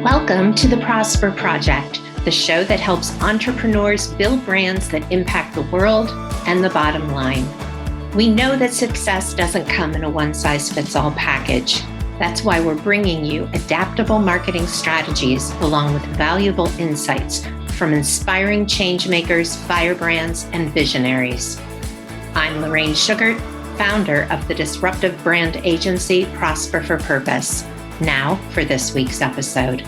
Welcome to the Prosper Project, the show that helps entrepreneurs build brands that impact the world and the bottom line. We know that success doesn't come in a one-size-fits-all package. That's why we're bringing you adaptable marketing strategies along with valuable insights from inspiring changemakers, firebrands, and visionaries. I'm Lorraine Sugart, founder of the disruptive brand agency Prosper for Purpose. Now for this week's episode.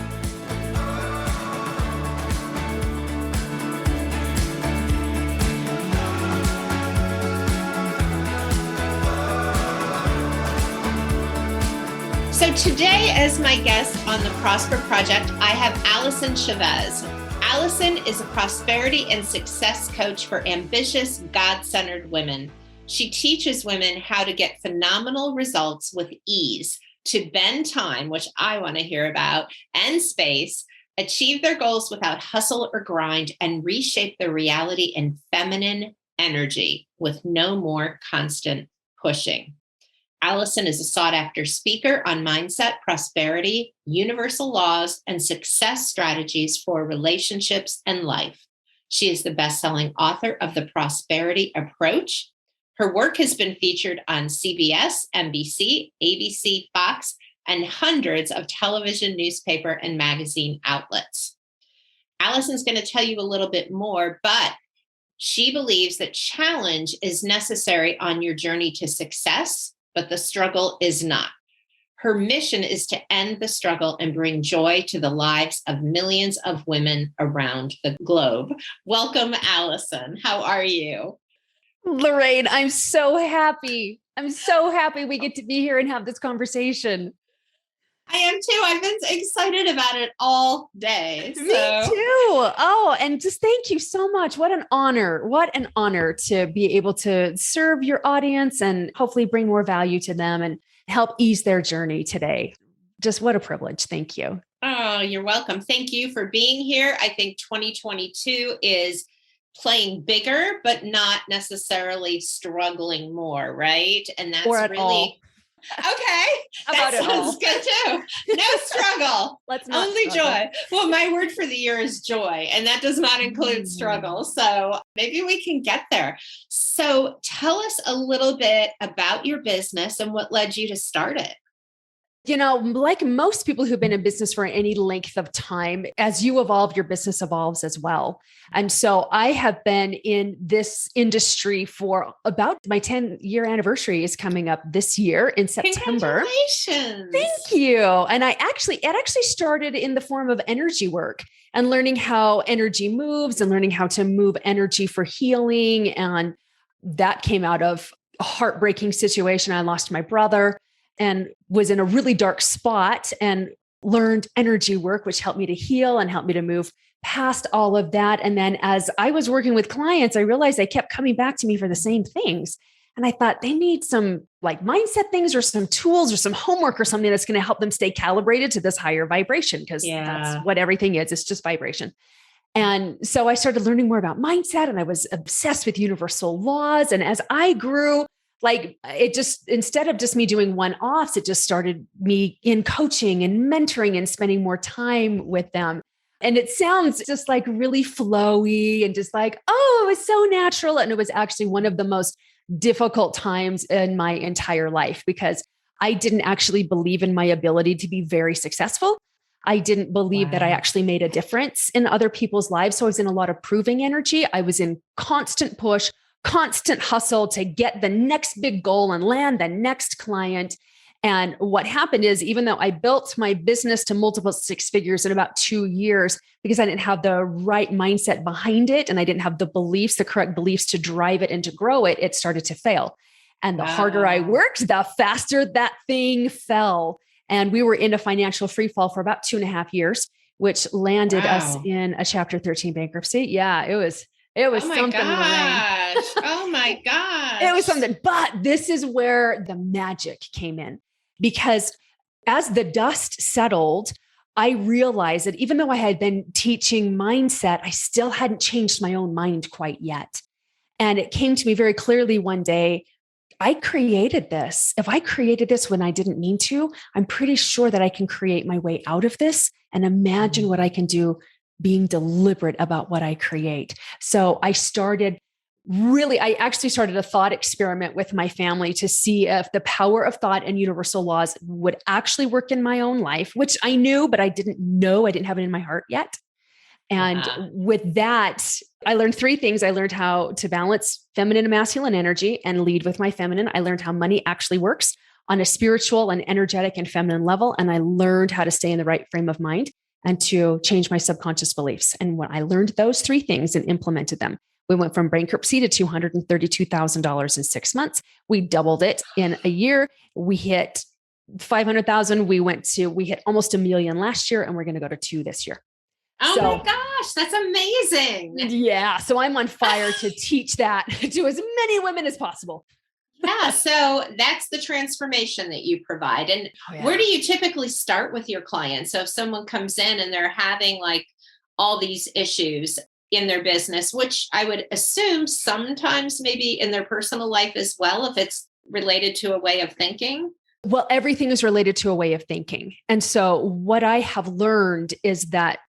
So today, as my guest on the Prosper Project, I have Allyson Chavez. Allyson is a prosperity and success coach for ambitious, God-centered women. She teaches women how to get phenomenal results with ease, to bend time, which I want to hear about, and space, achieve their goals without hustle or grind, and reshape their reality in feminine energy with no more constant pushing. Allyson is a sought-after speaker on mindset, prosperity, universal laws, and success strategies for relationships and life. She is the best-selling author of The Prosperity Approach. Her work has been featured on CBS, NBC, ABC, Fox, and hundreds of television, newspaper, and magazine outlets. Allyson's going to tell you a little bit more, but she believes that challenge is necessary on your journey to success, but the struggle is not. Her mission is to end the struggle and bring joy to the lives of millions of women around the globe. Welcome, Allyson. How are you? Lorraine, I'm so happy. I'm so happy we get to be here and have this conversation. I am too. I've been excited about it all day. Me too. Oh, and just thank you so much. What an honor. What an honor to be able to serve your audience and hopefully bring more value to them and help ease their journey today. Just what a privilege. Thank you. Oh, you're welcome. Thank you for being here. I think 2022 is playing bigger, but not necessarily struggling more, right? And that's really all. Okay. That sounds good too. No struggle. Let's not only struggle. Joy. Well, my word for the year is joy, and that does not include struggle. So maybe we can get there. So tell us a little bit about your business and what led you to start it. You know, like most people who've been in business for any length of time, as you evolve, your business evolves as well. And so I have been in this industry for about my 10-year anniversary is coming up this year in September. Congratulations. Thank you. And it actually started in the form of energy work and learning how energy moves and learning how to move energy for healing. And that came out of a heartbreaking situation. I lost my brother and was in a really dark spot and learned energy work, which helped me to heal and helped me to move past all of that. And then as I was working with clients, I realized they kept coming back to me for the same things. And I thought they need some like mindset things or some tools or some homework or something that's going to help them stay calibrated to this higher vibration, because that's what everything is. It's just vibration. And so I started learning more about mindset and I was obsessed with universal laws. And as I grew, like it just, instead of just me doing one-offs, it just started me in coaching and mentoring and spending more time with them. And it sounds just like really flowy and just like, oh, it was so natural. And it was actually one of the most difficult times in my entire life because I didn't actually believe in my ability to be very successful. I didn't believe that I actually made a difference in other people's lives. So I was in a lot of proving energy. I was in constant push, constant hustle to get the next big goal and land the next client. And what happened is, even though I built my business to multiple six figures in about 2 years, because I didn't have the right mindset behind it, and I didn't have the beliefs, the correct beliefs to drive it and to grow it, it started to fail. And the harder I worked, the faster that thing fell. And we were in a financial free fall for about 2.5 years, which landed us in a Chapter 13 bankruptcy. Yeah, it was something. Gosh. Oh my gosh. It was something. But this is where the magic came in, because as the dust settled, I realized that even though I had been teaching mindset, I still hadn't changed my own mind quite yet. And it came to me very clearly one day. I created this. If I created this when I didn't mean to, I'm pretty sure that I can create my way out of this and imagine what I can do being deliberate about what I create. So I actually started a thought experiment with my family to see if the power of thought and universal laws would actually work in my own life, which I knew, but I didn't know. I didn't have it in my heart yet. And with that, I learned three things. I learned how to balance feminine and masculine energy and lead with my feminine. I learned how money actually works on a spiritual and energetic and feminine level. And I learned how to stay in the right frame of mind and to change my subconscious beliefs. And when I learned those three things and implemented them, we went from bankruptcy to $232,000 in 6 months. We doubled it in a year. We hit 500,000. We hit almost 1 million last year, and we're going to go to 2 this year. Oh my gosh, that's amazing. Yeah. So I'm on fire to teach that to as many women as possible. Yeah. So that's the transformation that you provide. And where do you typically start with your clients? So if someone comes in and they're having like all these issues in their business, which I would assume sometimes maybe in their personal life as well, if it's related to a way of thinking. Well, everything is related to a way of thinking. And so what I have learned is that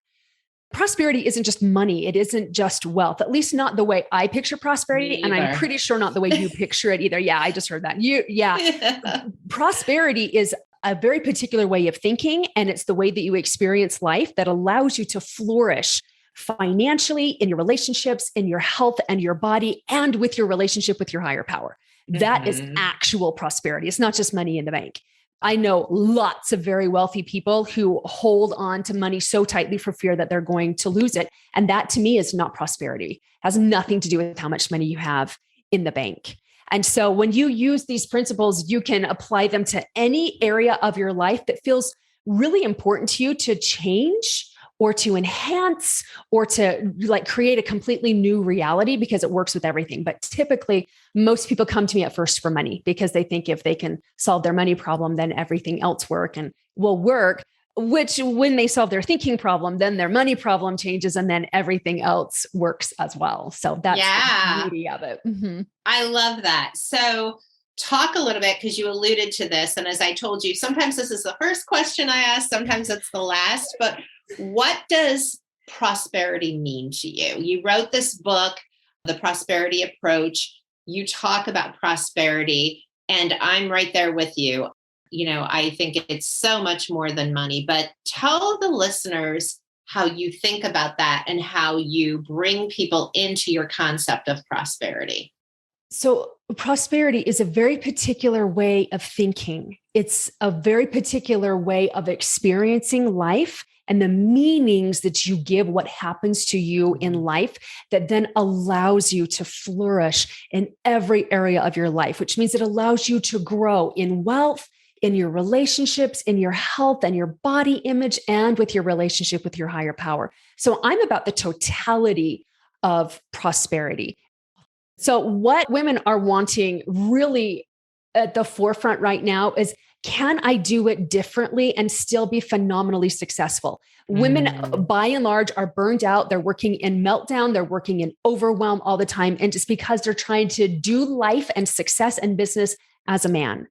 prosperity isn't just money. It isn't just wealth, at least not the way I picture prosperity. And I'm pretty sure not the way you picture it either. Yeah, I just heard that. Prosperity is a very particular way of thinking. And it's the way that you experience life that allows you to flourish financially, in your relationships, in your health and your body, and with your relationship with your higher power. That is actual prosperity. It's not just money in the bank. I know lots of very wealthy people who hold on to money so tightly for fear that they're going to lose it. And that to me is not prosperity. It has nothing to do with how much money you have in the bank. And so when you use these principles, you can apply them to any area of your life that feels really important to you to change or to enhance or to like create a completely new reality, because it works with everything. But typically most people come to me at first for money because they think if they can solve their money problem, then everything else will work, which when they solve their thinking problem, then their money problem changes and then everything else works as well. So that's the beauty of it. Mm-hmm. I love that. So talk a little bit, because you alluded to this. And as I told you, sometimes this is the first question I ask, sometimes it's the last, but what does prosperity mean to you? You wrote this book, The Prosperity Approach. You talk about prosperity, and I'm right there with you. You know, I think it's so much more than money, but tell the listeners how you think about that and how you bring people into your concept of prosperity. So prosperity is a very particular way of thinking. It's a very particular way of experiencing life and the meanings that you give what happens to you in life that then allows you to flourish in every area of your life, which means it allows you to grow in wealth, in your relationships, in your health and your body image, and with your relationship with your higher power. So I'm about the totality of prosperity. So what women are wanting really at the forefront right now is, can I do it differently and still be phenomenally successful? Women, by and large, are burned out. They're working in meltdown. They're working in overwhelm all the time. And just because they're trying to do life and success and business as a man.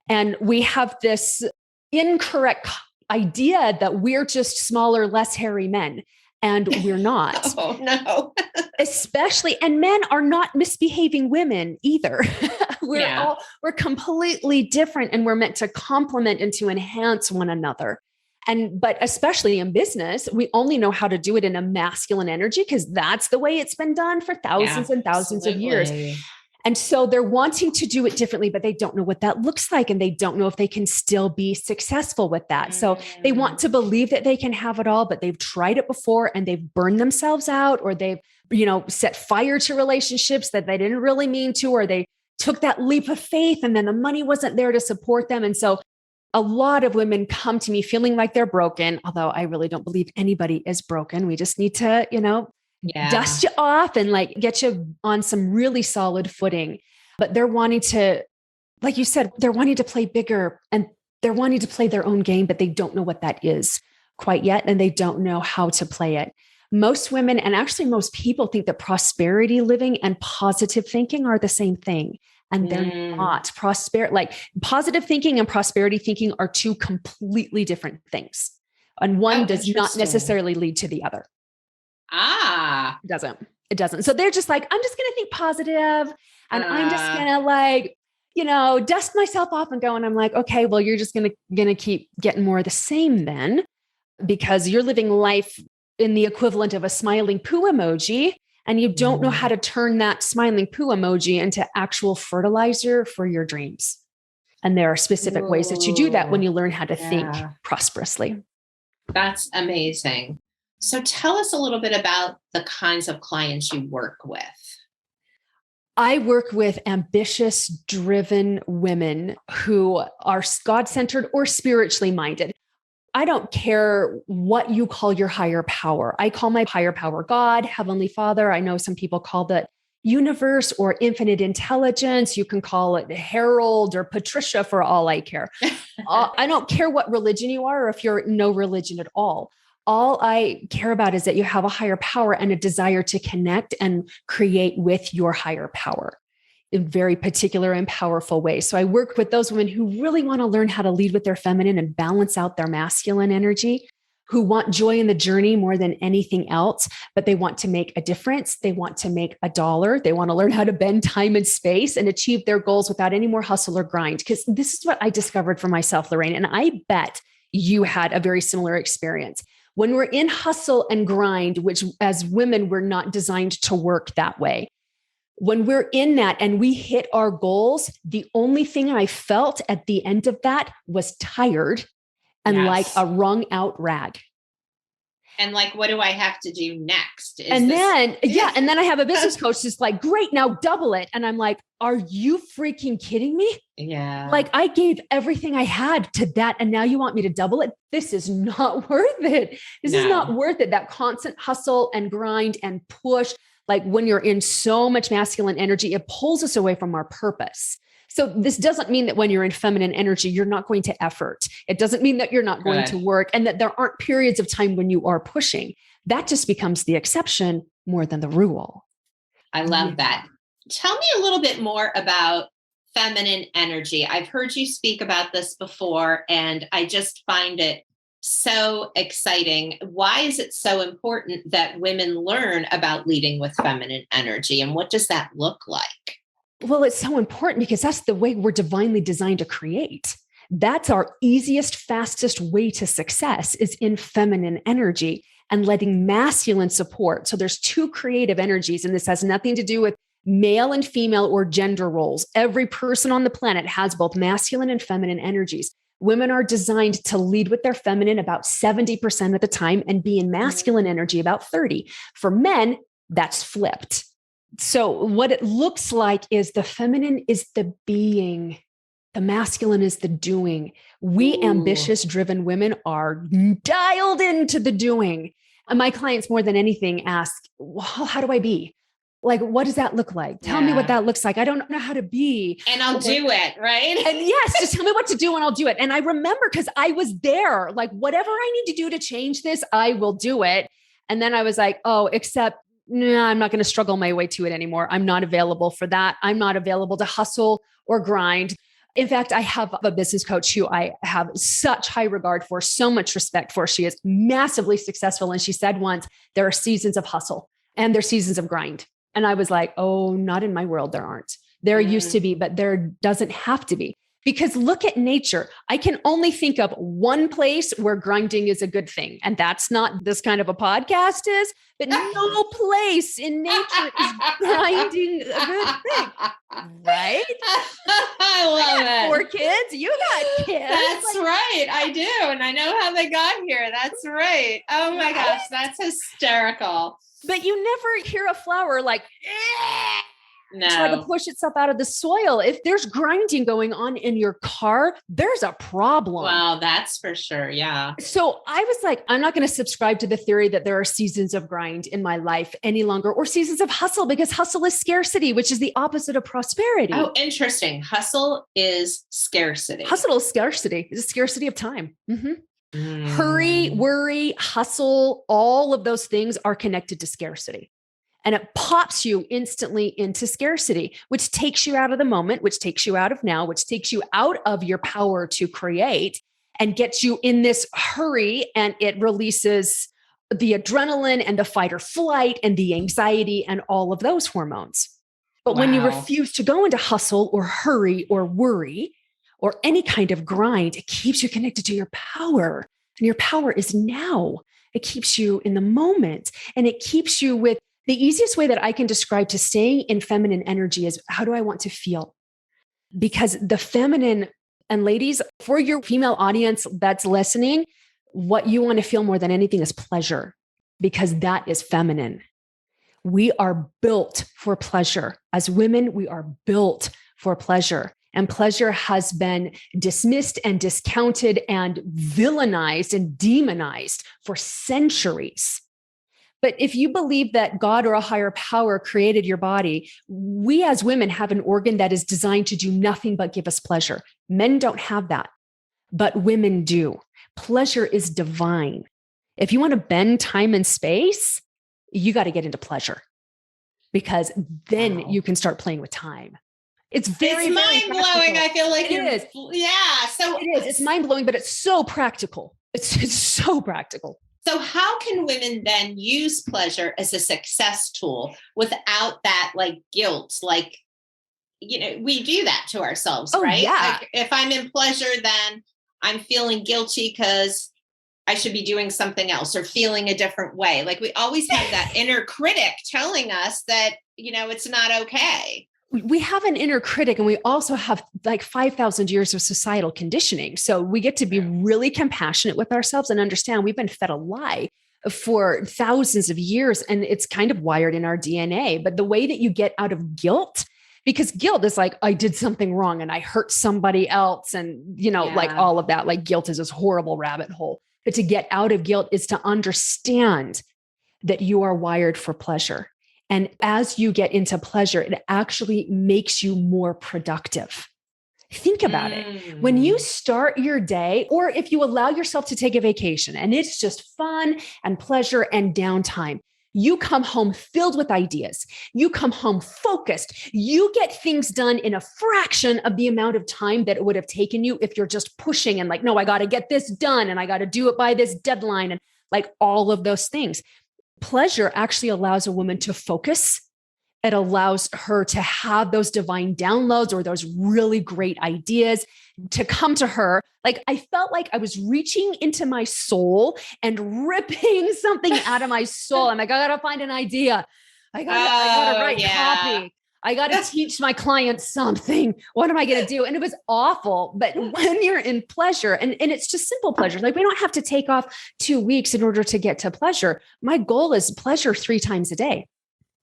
And we have this incorrect idea that we're just smaller, less hairy men. And we're not. Oh, no. Especially, and men are not misbehaving women either. We're completely different, and we're meant to complement and to enhance one another. But especially in business, we only know how to do it in a masculine energy because that's the way it's been done for thousands and thousands of years. And so they're wanting to do it differently, but they don't know what that looks like. And they don't know if they can still be successful with that. So they want to believe that they can have it all, but they've tried it before and they've burned themselves out, or they've, set fire to relationships that they didn't really mean to, or they took that leap of faith and then the money wasn't there to support them. And so a lot of women come to me feeling like they're broken, although I really don't believe anybody is broken. We just need to, dust you off and get you on some really solid footing. But they're wanting to, like you said, they're wanting to play bigger and they're wanting to play their own game, but they don't know what that is quite yet. And they don't know how to play it. Most women, and actually most people, think that prosperity living and positive thinking are the same thing. And they're not. Like positive thinking and prosperity thinking are two completely different things. And one does not necessarily lead to the other. Ah. It doesn't. So they're just like, I'm just going to think positive and I'm just going to like, dust myself off and go. And I'm like, okay, well, you're just going to keep getting more of the same then, because you're living life in the equivalent of a smiling poo emoji. And you don't know how to turn that smiling poo emoji into actual fertilizer for your dreams. And there are specific ways that you do that when you learn how to think prosperously. That's amazing. So tell us a little bit about the kinds of clients you work with. I work with ambitious, driven women who are God-centered or spiritually minded. I don't care what you call your higher power. I call my higher power God, Heavenly Father. I know some people call that universe or infinite intelligence. You can call it Harold or Patricia for all I care. I don't care what religion you are or if you're no religion at all. All I care about is that you have a higher power and a desire to connect and create with your higher power in very particular and powerful ways. So I work with those women who really want to learn how to lead with their feminine and balance out their masculine energy, who want joy in the journey more than anything else, but they want to make a difference. They want to make a dollar. They want to learn how to bend time and space and achieve their goals without any more hustle or grind. Because this is what I discovered for myself, Lorraine, and I bet you had a very similar experience. When we're in hustle and grind, which as women, we're not designed to work that way. When we're in that and we hit our goals, the only thing I felt at the end of that was tired and like a wrung out rag. And like, what do I have to do next? Then I have a business coach that's like, great, now double it. And I'm like, are you freaking kidding me? Yeah. Like I gave everything I had to that. And now you want me to double it? This is not worth it. This is not worth it. That constant hustle and grind and push. Like when you're in so much masculine energy, it pulls us away from our purpose. So this doesn't mean that when you're in feminine energy, you're not going to effort. It doesn't mean that you're not going to work and that there aren't periods of time when you are pushing. That just becomes the exception more than the rule. I love that. Tell me a little bit more about feminine energy. I've heard you speak about this before, and I just find it so exciting. Why is it so important that women learn about leading with feminine energy? And what does that look like? Well, it's so important because that's the way we're divinely designed to create. That's our easiest, fastest way to success is in feminine energy and letting masculine support. So there's two creative energies, and this has nothing to do with male and female or gender roles. Every person on the planet has both masculine and feminine energies. Women are designed to lead with their feminine about 70% of the time and be in masculine energy about 30. For men, that's flipped. So what it looks like is the feminine is the being, the masculine is the doing. We ambitious, driven women are dialed into the doing. And my clients more than anything ask, well, how do I be? Like, what does that look like? Tell me what that looks like. I don't know how to be. And I'll do it, right? And yes, just tell me what to do and I'll do it. And I remember because I was there, like, whatever I need to do to change this, I will do it. And then I was like, oh, except no, I'm not going to struggle my way to it anymore. I'm not available for that. I'm not available to hustle or grind. In fact, I have a business coach who I have such high regard for, so much respect for. She is massively successful. And she said once, there are seasons of hustle and there are seasons of grind. And I was like, oh, not in my world. There aren't. There used to be, but there doesn't have to be. Because look at nature. I can only think of one place where grinding is a good thing. And that's not this kind of a podcast is, but no place in nature is grinding a good thing. Right? I love it. 4 kids. You got kids. That's right. I do. And I know how they got here. That's right. Oh my gosh. That's hysterical. But you never hear a flower like, try to push itself out of the soil. If there's grinding going on in your car, there's a problem. Well, that's for sure. Yeah. So I was like, I'm not going to subscribe to the theory that there are seasons of grind in my life any longer or seasons of hustle, because hustle is scarcity, which is the opposite of prosperity. Oh, interesting. Hustle is scarcity. Hustle is scarcity. It's a scarcity of time. Mm-hmm. Hurry, worry, hustle, all of those things are connected to scarcity. and it pops you instantly into scarcity, which takes you out of the moment, which takes you out of now, which takes you out of your power to create and gets you in this hurry. And it releases the adrenaline and the fight or flight and the anxiety and all of those hormones. But when you refuse to go into hustle or hurry or worry or any kind of grind, it keeps you connected to your power. And your power is now. It keeps you in the moment, and it keeps you with the easiest way that I can describe to staying in feminine energy is, how do I want to feel? Because the feminine, and ladies, for your female audience that's listening, what you want to feel more than anything is pleasure, because that is feminine. We are built for pleasure. As women, we are built for pleasure. And pleasure has been dismissed and discounted and villainized and demonized for centuries. But if you believe that God or a higher power created your body, we as women have an organ that is designed to do nothing but give us pleasure. Men don't have that, but women do. Pleasure is divine. If you want to bend time and space, you got to get into pleasure, because then you can start playing with time. It's very mind-blowing. I feel like it is. Yeah. So it is. It's mind-blowing, but it's so practical. It's so practical. So how can women then use pleasure as a success tool without that like guilt? Like, we do that to ourselves, right? Yeah. Like, if I'm in pleasure, then I'm feeling guilty because I should be doing something else or feeling a different way. Like, we always have that inner critic telling us that, it's not okay. We have an inner critic, and we also have like 5,000 years of societal conditioning. So we get to be really compassionate with ourselves and understand we've been fed a lie for thousands of years, and it's kind of wired in our DNA. But the way that you get out of guilt, because guilt is like, I did something wrong and I hurt somebody else. And, like all of that, like guilt is this horrible rabbit hole. But to get out of guilt is to understand that you are wired for pleasure. And as you get into pleasure, it actually makes you more productive. Think about it. When you start your day, or if you allow yourself to take a vacation and it's just fun and pleasure and downtime, you come home filled with ideas. You come home focused. You get things done in a fraction of the amount of time that it would have taken you if you're just pushing and like, no, I got to get this done and I got to do it by this deadline, and like all of those things. Pleasure actually allows a woman to focus. It allows her to have those divine downloads or those really great ideas to come to her. Like, I felt like I was reaching into my soul and ripping something out of my soul. I'm like, I got to find an idea. I got to write copy. I got to teach my clients something. What am I going to do? And it was awful. But when you're in pleasure, and it's just simple pleasure, like we don't have to take off 2 weeks in order to get to pleasure. My goal is pleasure 3 times a day.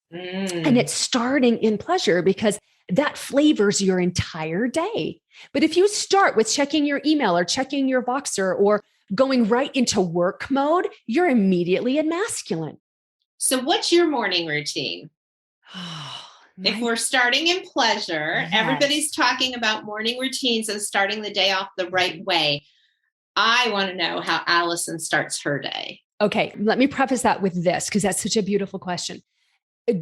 And it's starting in pleasure, because that flavors your entire day. But if you start with checking your email or checking your Voxer or going right into work mode, you're immediately in masculine. So what's your morning routine? If we're starting in pleasure, everybody's talking about morning routines and starting the day off the right way. I want to know how Allyson starts her day. Okay, let me preface that with this, because that's such a beautiful question.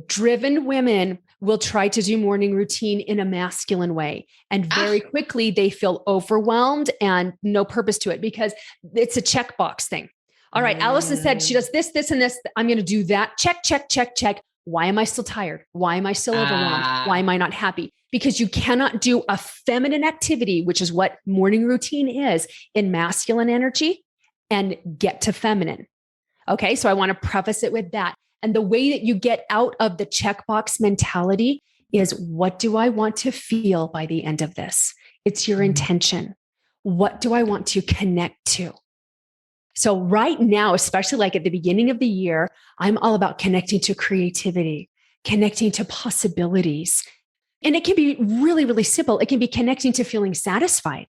Driven women will try to do morning routine in a masculine way. And very quickly, they feel overwhelmed and no purpose to it, because it's a checkbox thing. All right, Allyson said she does this, this, and this. I'm going to do that. Check, check, check, check. Why am I still tired? Why am I still overwhelmed? Why am I not happy? Because you cannot do a feminine activity, which is what morning routine is, in masculine energy and get to feminine. Okay, so I want to preface it with that. And the way that you get out of the checkbox mentality is, what do I want to feel by the end of this? It's your intention. What do I want to connect to? So right now, especially like at the beginning of the year, I'm all about connecting to creativity, connecting to possibilities. And it can be really, really simple. It can be connecting to feeling satisfied,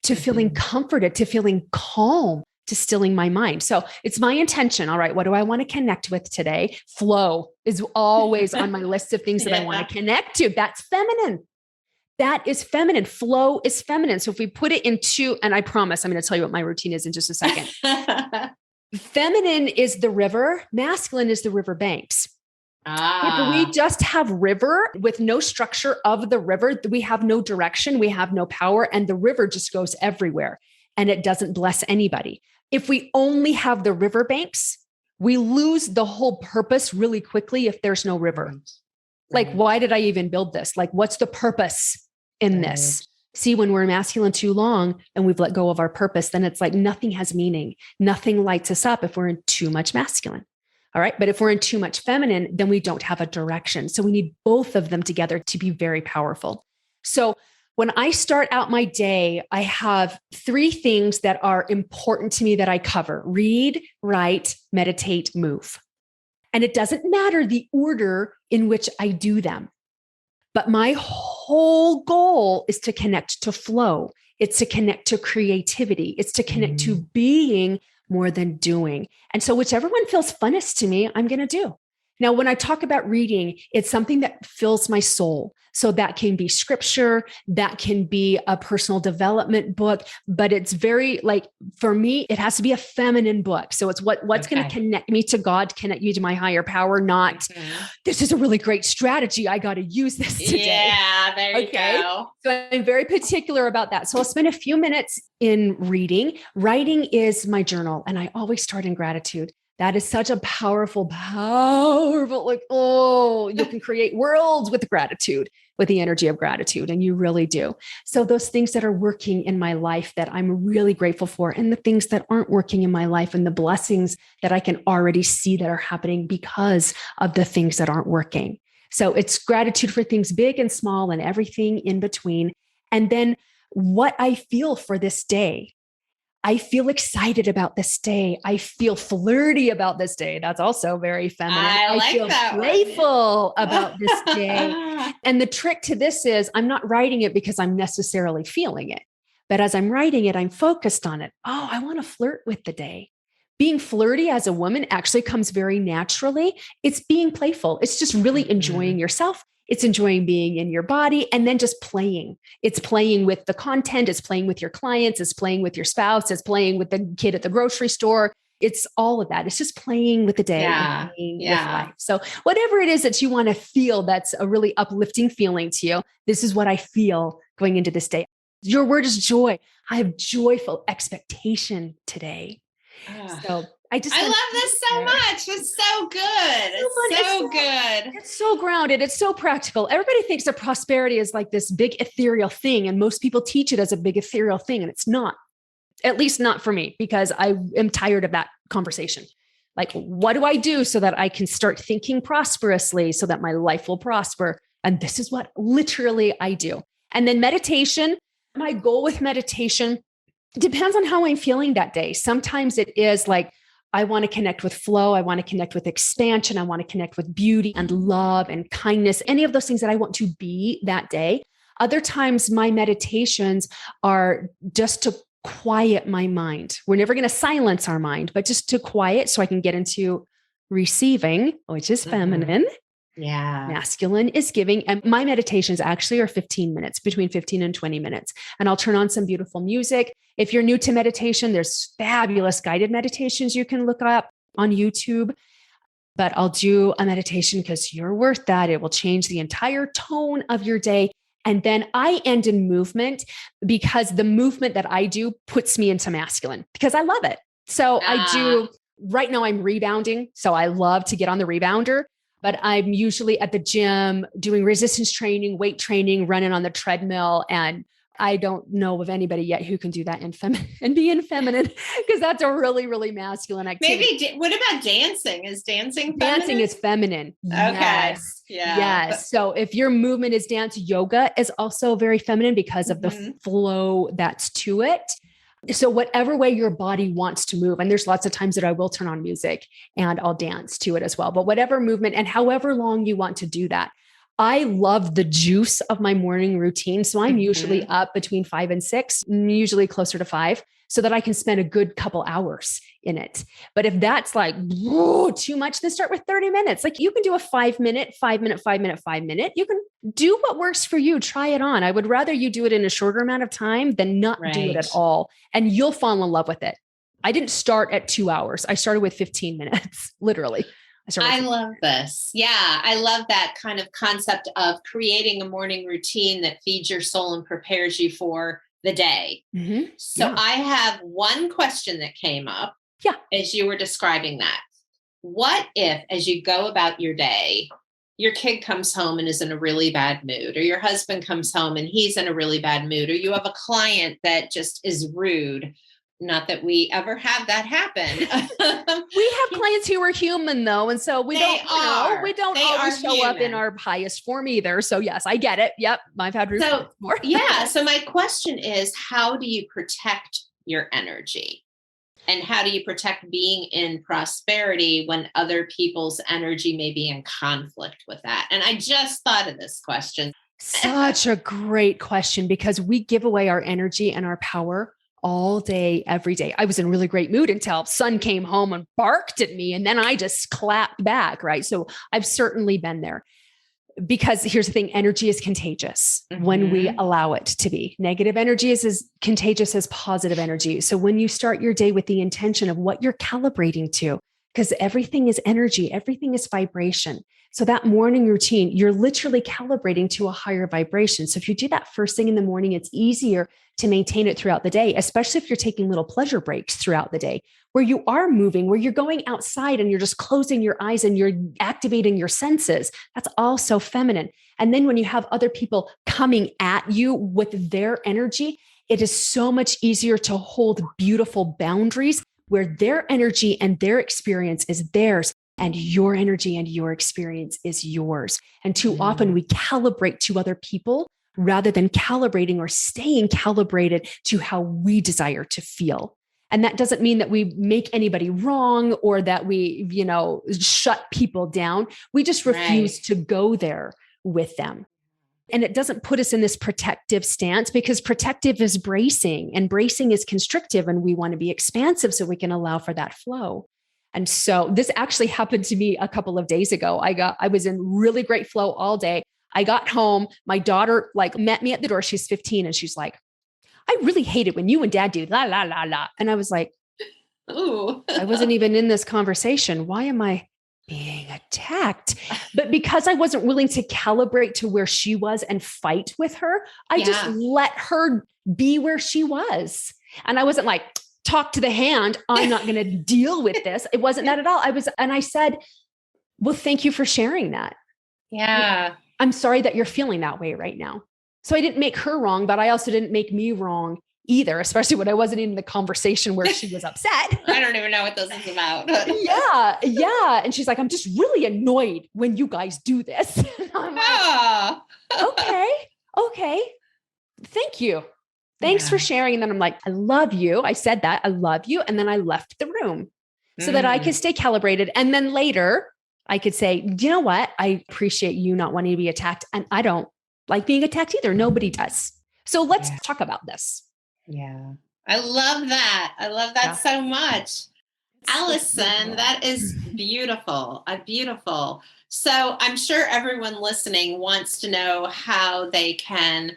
to feeling comforted, to feeling calm, to stilling my mind. So it's my intention. All right, what do I want to connect with today? Flow is always on my list of things that I want to connect to. That's feminine. That is feminine. Flow is feminine. So if we put it into, and I promise I'm going to tell you what my routine is in just a second. Feminine is the river. Masculine is the river banks. If we just have river with no structure of the river, we have no direction, we have no power, and the river just goes everywhere and it doesn't bless anybody. If we only have the riverbanks, we lose the whole purpose really quickly if there's no river. Right. Like, why did I even build this? Like, what's the purpose in this? See, when we're masculine too long and we've let go of our purpose, then it's like nothing has meaning. Nothing lights us up if we're in too much masculine. All right. But if we're in too much feminine, then we don't have a direction. So we need both of them together to be very powerful. So when I start out my day, I have 3 things that are important to me that I cover: read, write, meditate, move. And it doesn't matter the order in which I do them. But my whole goal is to connect to flow. It's to connect to creativity. It's to connect to being more than doing. And so whichever one feels funnest to me, I'm going to do. Now, when I talk about reading, it's something that fills my soul. So that can be scripture, that can be a personal development book, but it's very like, for me, it has to be a feminine book. So it's what's going to connect me to God, connect you to my higher power, not this is a really great strategy. I got to use this today. Yeah, there you go. So I'm very particular about that. So I'll spend a few minutes in reading. Writing is my journal, and I always start in gratitude. That is such a powerful, like, you can create worlds with gratitude, with the energy of gratitude. And you really do. So those things that are working in my life that I'm really grateful for, and the things that aren't working in my life, and the blessings that I can already see that are happening because of the things that aren't working. So it's gratitude for things big and small and everything in between. And then what I feel for this day. I feel excited about this day. I feel flirty about this day. That's also very feminine. I feel playful about this day. And the trick to this is I'm not writing it because I'm necessarily feeling it. But as I'm writing it, I'm focused on it. Oh, I want to flirt with the day. Being flirty as a woman actually comes very naturally. It's being playful. It's just really enjoying yourself. It's enjoying being in your body, and then just playing. It's playing with the content. It's playing with your clients. It's playing with your spouse. It's playing with the kid at the grocery store. It's all of that. It's just playing with the day. And playing with life. So whatever it is that you want to feel, that's a really uplifting feeling to you. This is what I feel going into this day. Your word is joy. I have joyful expectation today. So I love this so much. It's so good. It's so good. It's so grounded. It's so practical. Everybody thinks that prosperity is like this big ethereal thing. And most people teach it as a big ethereal thing. And it's not, at least not for me, because I am tired of that conversation. Like, what do I do so that I can start thinking prosperously so that my life will prosper? And this is what literally I do. And then meditation, my goal with meditation depends on how I'm feeling that day. Sometimes it is like, I want to connect with flow. I want to connect with expansion. I want to connect with beauty and love and kindness, any of those things that I want to be that day. Other times my meditations are just to quiet my mind. We're never going to silence our mind, but just to quiet so I can get into receiving, which is feminine. Yeah. Masculine is giving. And my meditations actually are 15 minutes, between 15 and 20 minutes. And I'll turn on some beautiful music. If you're new to meditation, there's fabulous guided meditations you can look up on YouTube. But I'll do a meditation because you're worth that. It will change the entire tone of your day. And then I end in movement because the movement that I do puts me into masculine because I love it. So right now I'm rebounding. So I love to get on the rebounder. But I'm usually at the gym doing resistance training, weight training, running on the treadmill. And I don't know of anybody yet who can do that and be in feminine because that's a really, really masculine activity. Maybe, what about dancing? Is dancing feminine? Dancing is feminine. Okay. Yes. Yeah. Yes. So if your movement is dance, yoga is also very feminine because of the flow that's to it. So whatever way your body wants to move, and there's lots of times that I will turn on music and I'll dance to it as well, but whatever movement and however long you want to do that. I love the juice of my morning routine. So I'm usually up between 5 and 6, usually closer to 5, so that I can spend a good couple hours in it. But if that's like too much, then start with 30 minutes. Like you can do a 5-minute, 5-minute, 5-minute, 5-minute. You can do what works for you. Try it on. I would rather you do it in a shorter amount of time than not do it at all. And you'll fall in love with it. I didn't start at 2 hours. I started with 15 minutes, literally. I love this. Yeah. I love that kind of concept of creating a morning routine that feeds your soul and prepares you for the day. Mm-hmm. So Yeah. I have one question that came up Yeah. as you were describing that. What if, as you go about your day, your kid comes home and is in a really bad mood, or your husband comes home and he's in a really bad mood, or you have a client that just is rude? Not that we ever have that happen. We have clients who are human though. And so we don't They always are show up in human. our highest form either. So yes, I get it. Yep. I've had rude clients more. Yeah. So my question is, how do you protect your energy? And how do you protect being in prosperity when other people's energy may be in conflict with that? And I just thought of this question. Such a great question, because we give away our energy and our power all day, every day. I was in a really great mood until son came home and barked at me, and then I just clapped back, right? So I've certainly been there. Because here's the thing, energy is contagious when we allow it to be. Negative energy is as contagious as positive energy. So when you start your day with the intention of what you're calibrating to, because everything is energy, everything is vibration. So that morning routine, you're literally calibrating to a higher vibration. So if you do that first thing in the morning, it's easier to maintain it throughout the day, especially if you're taking little pleasure breaks throughout the day, where you are moving, where you're going outside and you're just closing your eyes and you're activating your senses. That's all so feminine. And then when you have other people coming at you with their energy, it is so much easier to hold beautiful boundaries where their energy and their experience is theirs, and your energy and your experience is yours. And too often we calibrate to other people rather than calibrating or staying calibrated to how we desire to feel. And that doesn't mean that we make anybody wrong or that we, shut people down. We just refuse to go there with them. And it doesn't put us in this protective stance, because protective is bracing and bracing is constrictive, and we want to be expansive so we can allow for that flow. And so this actually happened to me a couple of days ago. I was in really great flow all day. I got home, my daughter met me at the door. She's 15 and she's like, "I really hate it when you and dad do la, la, la, la." And I was like, "Ooh, I wasn't even in this conversation. Why am I being attacked?" But because I wasn't willing to calibrate to where she was and fight with her, I just let her be where she was. And I wasn't like, "Talk to the hand. I'm not going to deal with this." It wasn't that at all. And I said, "Well, thank you for sharing that. Yeah. I'm sorry that you're feeling that way right now." So I didn't make her wrong, but I also didn't make me wrong either, especially when I wasn't in the conversation where she was upset. I don't even know what this is about. Yeah. And she's like, "I'm just really annoyed when you guys do this." And I'm like, okay. Thank you. Thanks for sharing. And then I'm like, "I love you." I said that, "I love you." And then I left the room so that I could stay calibrated. And then later I could say, "You know what? I appreciate you not wanting to be attacked. And I don't like being attacked either. Nobody does. So let's talk about this." Yeah. I love that. I love that so much. Allyson, that is beautiful. Beautiful. So I'm sure everyone listening wants to know how they can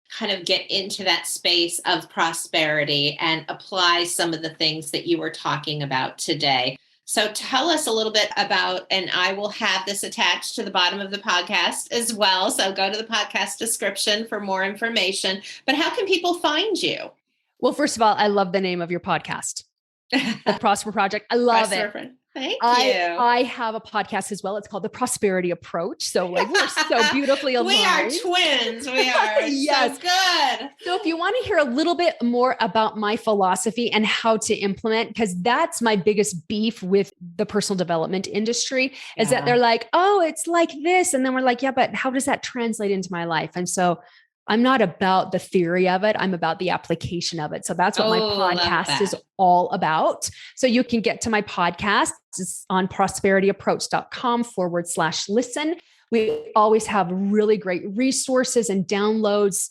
kind of get into that space of prosperity and apply some of the things that you were talking about today. So tell us a little bit about, and I will have this attached to the bottom of the podcast as well. So go to the podcast description for more information. But how can people find you? Well, first of all, I love the name of your podcast, The Prosper Project. I love it. Thank you. I have a podcast as well. It's called The Prosperity Approach. So we're so beautifully aligned. We are twins. We are. Yes. So good. So if you want to hear a little bit more about my philosophy and how to implement, because that's my biggest beef with the personal development industry, is that they're like, "Oh, it's like this." And then we're like, "Yeah, but how does that translate into my life?" And so I'm not about the theory of it. I'm about the application of it. So that's what my podcast is all about. So you can get to my podcast. It's on prosperityapproach.com/listen. We always have really great resources and downloads,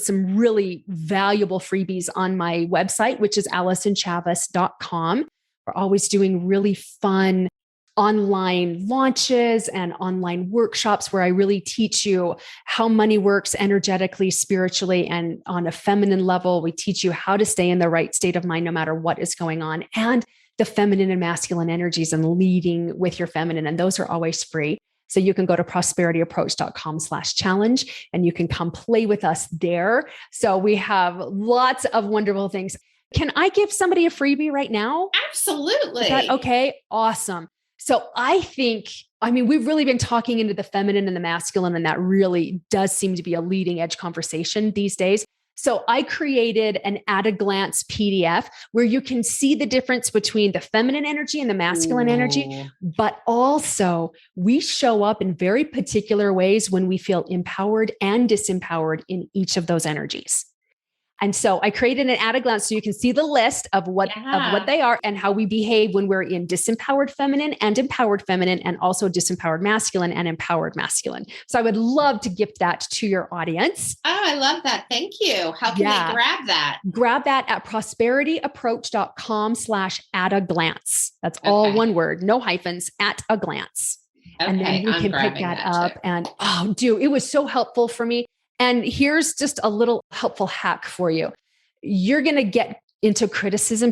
some really valuable freebies on my website, which is allysonchavez.com. We're always doing really fun online launches and online workshops where I really teach you how money works energetically, spiritually, and on a feminine level. We teach you how to stay in the right state of mind no matter what is going on. And the feminine and masculine energies and leading with your feminine. And those are always free. So you can go to prosperityapproach.com/challenge and you can come play with us there. So we have lots of wonderful things. Can I give somebody a freebie right now? Absolutely. Is that okay? Awesome. So we've really been talking into the feminine and the masculine, and that really does seem to be a leading edge conversation these days. So I created an at a glance PDF where you can see the difference between the feminine energy and the masculine energy, but also we show up in very particular ways when we feel empowered and disempowered in each of those energies. And so I created an at a glance so you can see the list of what they are and how we behave when we're in disempowered feminine and empowered feminine, and also disempowered masculine and empowered masculine. So I would love to gift that to your audience. Oh, I love that. Thank you. How can they grab that? Grab that at prosperityapproach.com/at a glance. That's all one word, no hyphens, at a glance. Okay, and then you can pick that up. Too. And it was so helpful for me. And here's just a little helpful hack for you. You're going to get into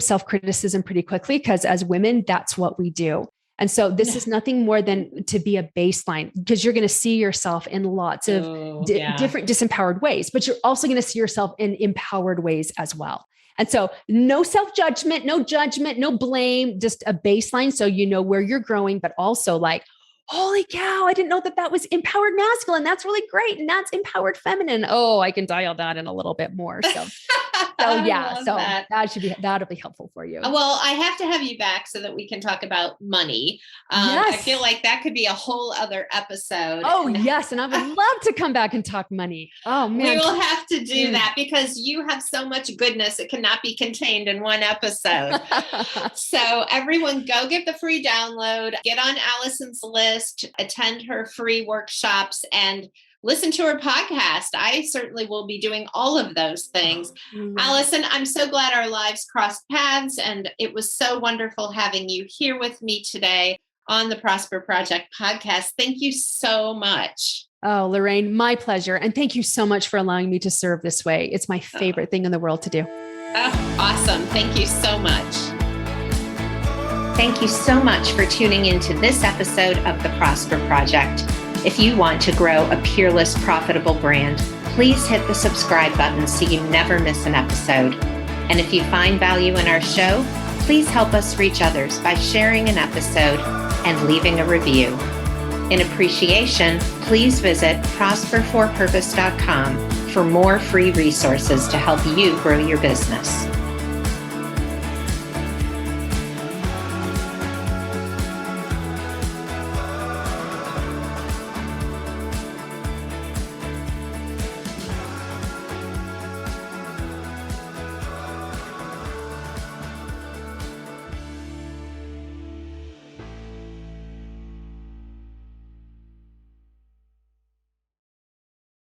self-criticism pretty quickly, because as women, that's what we do. And so this is nothing more than to be a baseline, because you're going to see yourself in lots of different disempowered ways, but you're also going to see yourself in empowered ways as well. And so no self-judgment, no judgment, no blame, just a baseline. So you know where you're growing, but also like, holy cow, I didn't know that was empowered masculine. That's really great. And that's empowered feminine. Oh, I can dial that in a little bit more. So that'll be helpful for you. Well, I have to have you back so that we can talk about money. Yes. I feel like that could be a whole other episode. Oh, yes. And I would love to come back and talk money. Oh, man. We will have to do that because you have so much goodness. It cannot be contained in one episode. So everyone go get the free download, get on Allyson's list, attend her free workshops, and listen to her podcast. I certainly will be doing all of those things. Allyson, I'm so glad our lives crossed paths, and it was so wonderful having you here with me today on the Prosper Project podcast. Thank you so much. Oh, Lorraine, my pleasure. And thank you so much for allowing me to serve this way. It's my favorite thing in the world to do. Oh, awesome. Thank you so much. Thank you so much for tuning into this episode of the Prosper Project. If you want to grow a peerless, profitable brand, please hit the subscribe button so you never miss an episode. And if you find value in our show, please help us reach others by sharing an episode and leaving a review. In appreciation, please visit prosperforpurpose.com for more free resources to help you grow your business.